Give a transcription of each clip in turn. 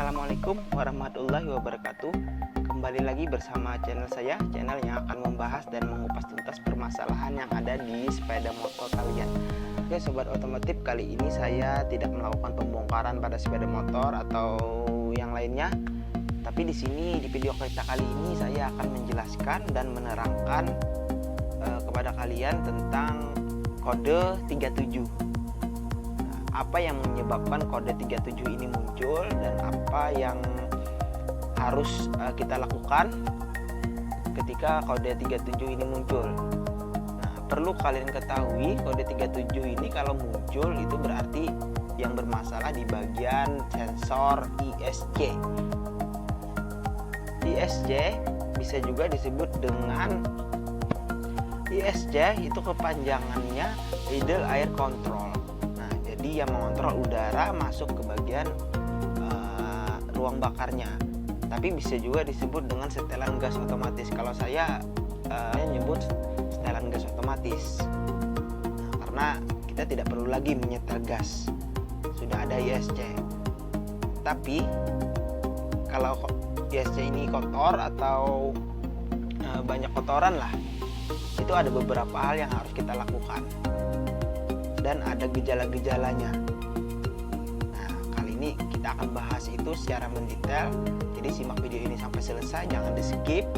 Assalamualaikum warahmatullahi wabarakatuh. Kembali lagi bersama channel saya, channel yang akan membahas dan mengupas tuntas permasalahan yang ada di sepeda motor kalian. Oke sobat otomotif, kali ini saya tidak melakukan pembongkaran pada sepeda motor atau yang lainnya. Tapi di sini di video kita kali ini saya akan menjelaskan dan menerangkan kepada kalian tentang kode 37. Apa yang menyebabkan kode 37 ini muncul dan apa yang harus kita lakukan ketika kode 37 ini muncul. Nah, perlu kalian ketahui kode 37 ini kalau muncul itu berarti yang bermasalah di bagian sensor ISC. ISC bisa juga disebut dengan ISC, itu kepanjangannya idle air control. Yang mengontrol udara masuk ke bagian ruang bakarnya, tapi bisa juga disebut dengan setelan gas otomatis. Kalau saya menyebut setelan gas otomatis, karena kita tidak perlu lagi menyetel gas, sudah ada ISC. Tapi kalau ISC ini kotor atau banyak kotoran lah, itu ada beberapa hal yang harus kita lakukan dan ada gejala-gejalanya. Nah, kali ini kita akan bahas itu secara mendetail. Jadi simak video ini sampai selesai, jangan di skip.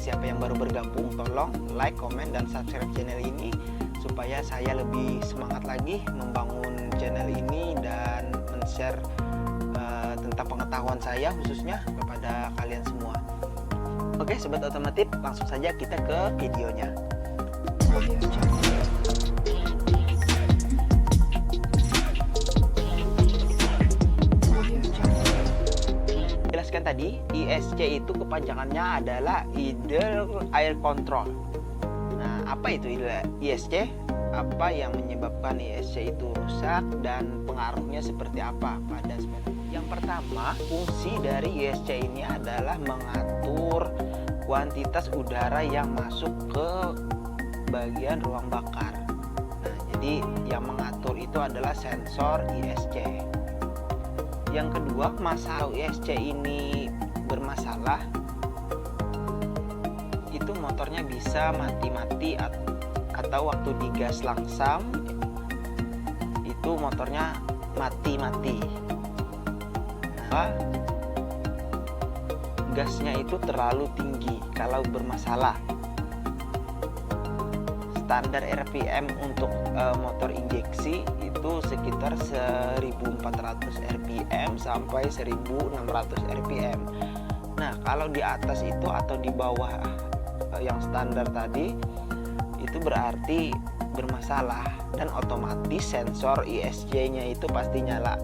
Siapa yang baru bergabung, tolong like, komen, dan subscribe channel ini supaya saya lebih semangat lagi membangun channel ini dan men-share tentang pengetahuan saya khususnya kepada kalian semua. Oke sobat otomotif, langsung saja kita ke videonya. Tadi ISC itu kepanjangannya adalah idle air control. Nah, apa itu ISC? Apa yang menyebabkan ISC itu rusak dan pengaruhnya seperti apa pada sepeda? Yang pertama, fungsi dari ISC ini adalah mengatur kuantitas udara yang masuk ke bagian ruang bakar. Nah, jadi yang mengatur itu adalah sensor ISC. Yang kedua, masalah ISC ini bermasalah, itu motornya bisa mati-mati atau waktu digas langsam itu motornya mati-mati. Nah, gasnya itu terlalu tinggi kalau bermasalah. Standar RPM untuk motor injeksi itu sekitar 1400 RPM sampai 1600 RPM. Nah, kalau di atas itu atau di bawah yang standar tadi itu berarti bermasalah dan otomatis sensor ISC-nya itu pasti nyala.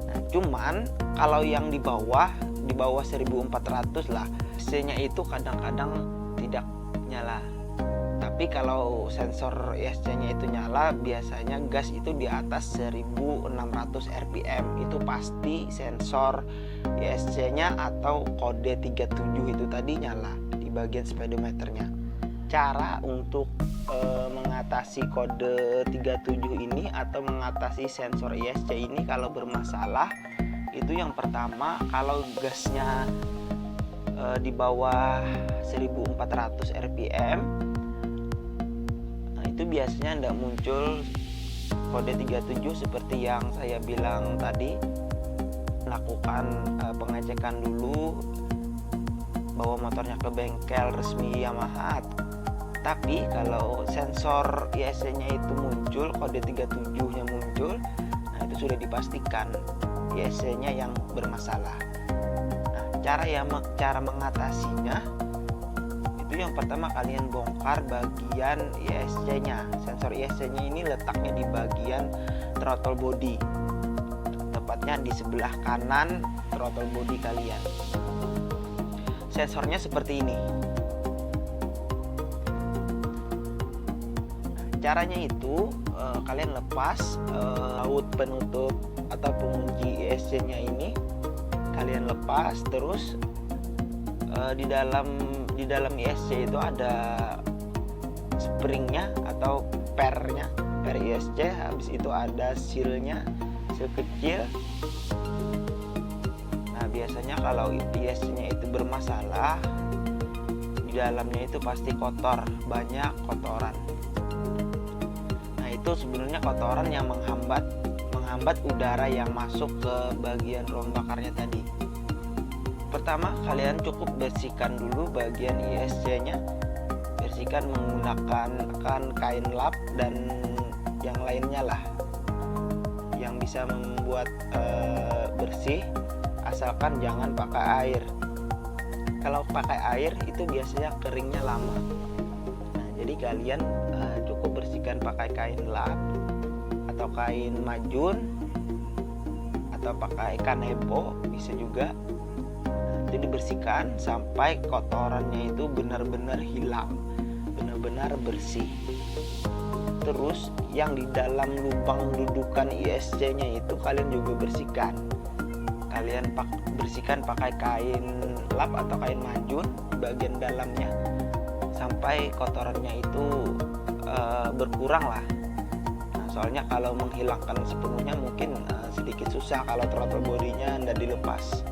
Nah, cuman kalau yang di bawah 1400 lah, ISC-nya itu kadang-kadang tidak nyala. Tapi kalau sensor ISC-nya itu nyala, biasanya gas itu di atas 1600 RPM. Itu pasti sensor ISC-nya atau kode 37 itu tadi nyala di bagian speedometernya. Cara untuk mengatasi kode 37 ini atau mengatasi sensor ISC ini kalau bermasalah, itu yang pertama, kalau gasnya di bawah 1400 RPM, itu biasanya tidak muncul kode 37 seperti yang saya bilang tadi. Lakukan pengecekan dulu, bawa motornya ke bengkel resmi Yamaha. Tapi kalau sensor ISC-nya itu muncul, kode 37-nya muncul, nah itu sudah dipastikan ISC-nya yang bermasalah. Nah, cara mengatasinya itu yang pertama, kalian bongkar bagian ISC-nya. Sensor ISC-nya ini letaknya di bagian throttle body, tepatnya di sebelah kanan throttle body kalian. Sensornya seperti ini. Caranya itu kalian lepas baut penutup atau pengunci ISC-nya ini, kalian lepas. Terus di dalam ISC itu ada springnya atau pernya, per ISC. Habis itu ada sealnya, seal kecil. kalau ISC-nya itu bermasalah, di dalamnya itu pasti kotor, banyak kotoran. Nah, itu sebenarnya kotoran yang menghambat udara yang masuk ke bagian ruang bakarnya tadi. Pertama, kalian cukup bersihkan dulu bagian ISC-nya. Bersihkan menggunakan kain lap dan yang lainnya lah yang bisa membuat bersih, asalkan jangan pakai air. Kalau pakai air itu biasanya keringnya lama. Nah, jadi kalian cukup bersihkan pakai kain lap atau kain majun atau pakai kanebo bisa juga. Itu dibersihkan sampai kotorannya itu benar-benar hilang, benar-benar bersih. Terus yang di dalam lubang dudukan ISC-nya itu kalian juga bersihkan. Kalian bersihkan pakai kain lap atau kain majun di bagian dalamnya sampai kotorannya itu berkurang lah. Nah, soalnya kalau menghilangkan sepenuhnya mungkin sedikit susah kalau throttle bodinya tidak dilepas.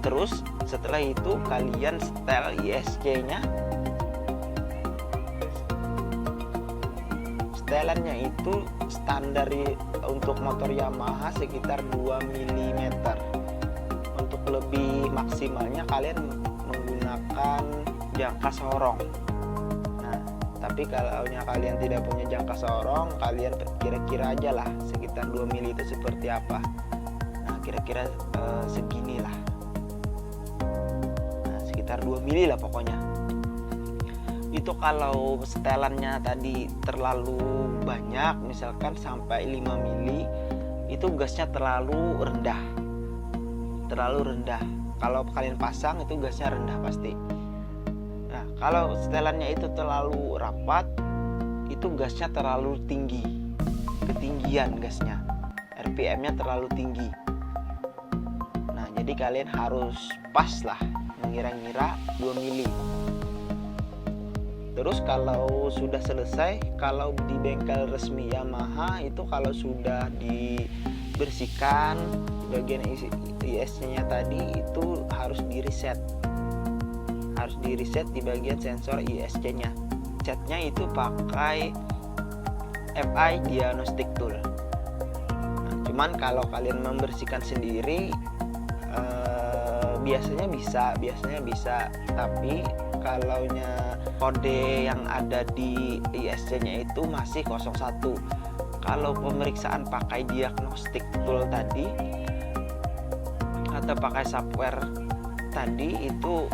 Terus setelah itu kalian setel ISC-nya. Setelannya itu standar untuk motor Yamaha sekitar 2 mm. Untuk lebih maksimalnya kalian menggunakan jangka sorong. Nah, tapi kalau kalian tidak punya jangka sorong, kalian kira-kira aja lah sekitar 2 mm itu seperti apa. Nah, kira-kira segini lah. 2 mili lah pokoknya. Itu kalau setelannya tadi terlalu banyak, misalkan sampai 5 mili, itu gasnya terlalu rendah. Kalau kalian pasang itu gasnya rendah pasti. Nah, kalau setelannya itu terlalu rapat, itu gasnya terlalu tinggi. Ketinggian gasnya, RPM-nya terlalu tinggi. Nah, jadi kalian harus pas lah, mengira-ngira 2 mili. Terus kalau sudah selesai, kalau di bengkel resmi Yamaha itu kalau sudah dibersihkan bagian ISC-nya tadi itu harus di-reset. Harus di-reset di bagian sensor ISC-nya. Catnya itu pakai FI Diagnostic Tool. Nah, cuman kalau kalian membersihkan sendiri biasanya bisa, tapi kalaunya kode yang ada di ISC-nya itu masih 01. Kalau pemeriksaan pakai diagnostic tool tadi atau pakai software tadi itu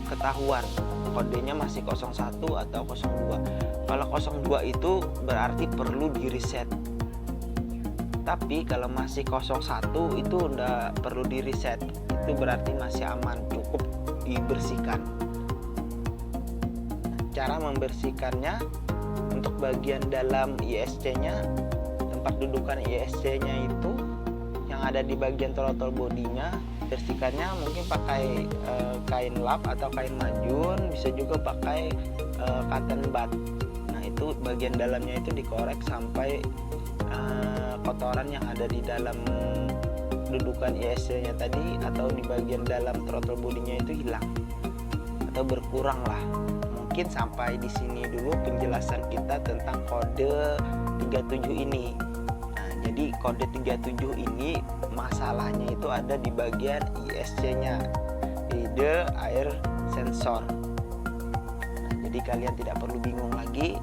ketahuan kodenya masih 01 atau 02. Kalau 02 itu berarti perlu di reset. Tapi kalau masih 01 itu udah perlu di reset. Itu berarti masih aman, cukup dibersihkan. Cara membersihkannya, untuk bagian dalam ISC-nya, tempat dudukan ISC-nya itu yang ada di bagian throttle bodinya, bersihkannya mungkin pakai kain lap atau kain majun, bisa juga pakai cotton bud. Nah, itu bagian dalamnya itu dikorek sampai kotoran yang ada di dalam dudukan ISC-nya tadi atau di bagian dalam throttle bodinya itu hilang atau berkurang lah. Mungkin sampai di sini dulu penjelasan kita tentang kode 37 ini. Nah, jadi kode 37 ini masalahnya itu ada di bagian ISC-nya, idle air sensor. Nah, jadi kalian tidak perlu bingung lagi.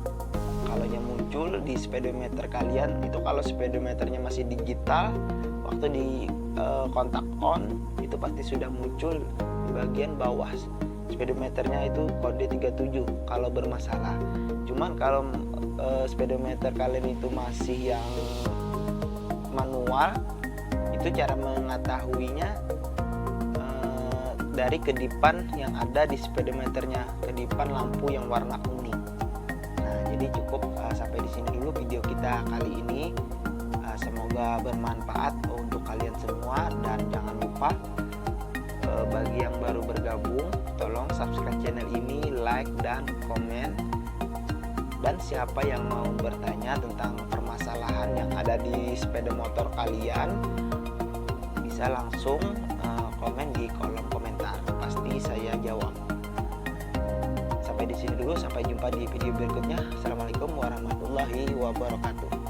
Kalau yang muncul di speedometer kalian itu, kalau speedometernya masih digital, waktu di kontak on itu pasti sudah muncul di bagian bawah speedometernya itu kode 37 kalau bermasalah. Cuman kalau speedometer kalian itu masih yang manual, itu cara mengetahuinya dari kedipan yang ada di speedometernya, kedipan lampu yang warna kuning. Nah, jadi cukup sampai di sini dulu video kita kali ini. Semoga bermanfaat untuk kalian semua, dan jangan lupa bagi yang baru bergabung, tolong subscribe channel ini, like dan komen. Dan siapa yang mau bertanya tentang permasalahan yang ada di sepeda motor kalian, bisa langsung komen di kolom komentar, pasti saya jawab. Sampai di sini dulu, sampai jumpa di video berikutnya. Assalamualaikum warahmatullahi wabarakatuh.